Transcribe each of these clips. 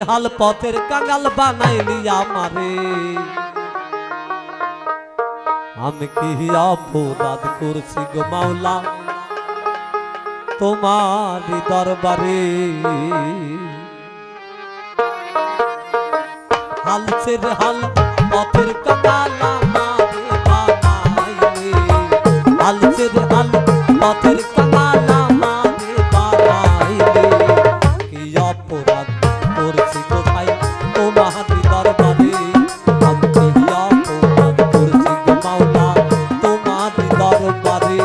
হাল পথের কাঙাল বানাইলি আমারে, আমি কি অপরাধ করছি গো মাওলা তোমারি দরবারে। হাল ছেড়ে হাল পথের কাঙাল আমারে বানাইলি, হাল ছেড়ে হাল পথের কাঙাল আমারে বানাইলি, কি অপরাধ করছি কোথায় তোমারি দরবারে, আমি কি অপরাধ করছি গো মাওলা তোমারি দরবারে।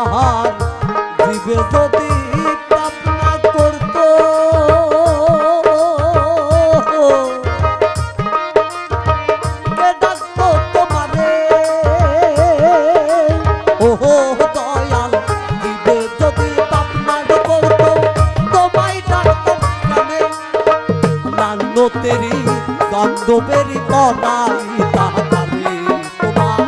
আহার জীবে যদি পাপ না করতো, কে ডাকতো তোমারে, ওহো দয়াল জীবে যদি পাপ না করতো তোমায় ডাকতাম কেনে, নান্ন তেরি দ্বন্দ্ব বেরি করাই তাহারে তোমার,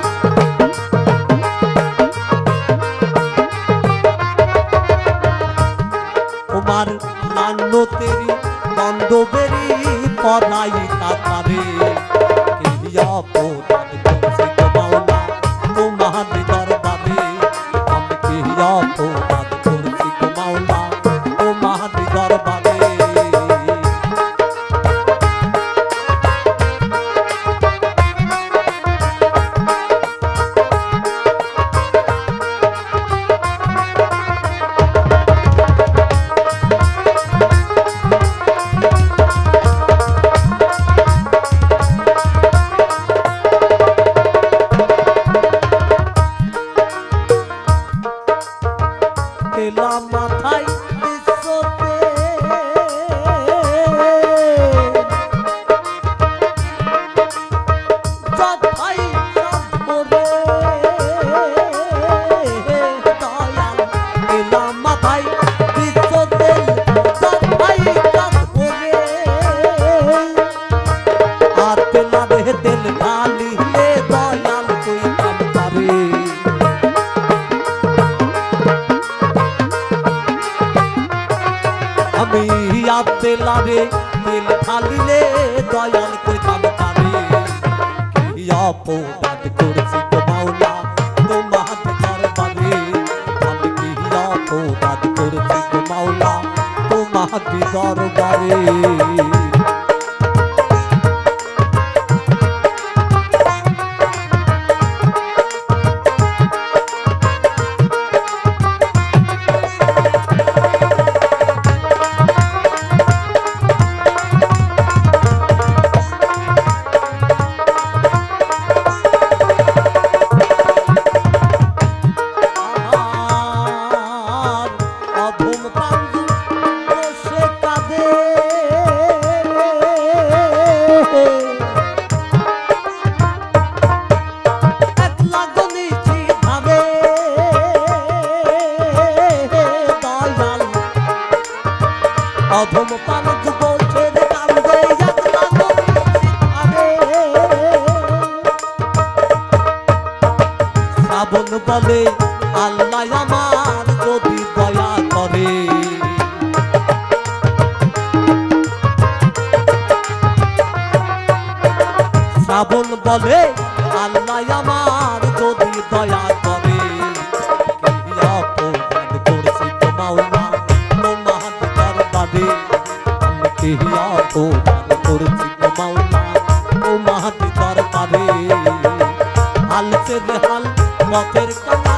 তোমার নান্ন তেরি দ্বন্দ্ব বেরি পড়াই তাহারে, কি অপরাধ করছি গো মাওলা তোমারি দরবারে, আমি কি অপরাধ করছি গো মাওলা তোমারি দরবারে। তেলাম মাথায় বিশ্বতে যথাই করে দয়াল, তেলাম মাথায় বিশ্বতে যথাই করে, আর তেলারে তেল ঢালিলে দয়াল কই কাম পারে, আমি তেলারে তেল ঢালিলে দয়াল কইতাম পারে, কি অপরাধ করছি গো মাওলা তোমারি দরবারে, আমি কি অপরাধ করছি গো মাওলা তোমারি দরবারে। অধম পানজ বলছে রে কান্দে একলা আরে, শ্রাবণ বলে আল্লাহ আমার যদি দয়া করে, শ্রাবণ বলে আল্লাহ আমার যদি দয়া করে, কি অপরাধ করছি গো মাওলা তোমারি দরবারে, আমি কি অপরাধ করছি গো মাওলা তোমারি দরবারে। হাল ছেড়ে হাল পথের কাঙাল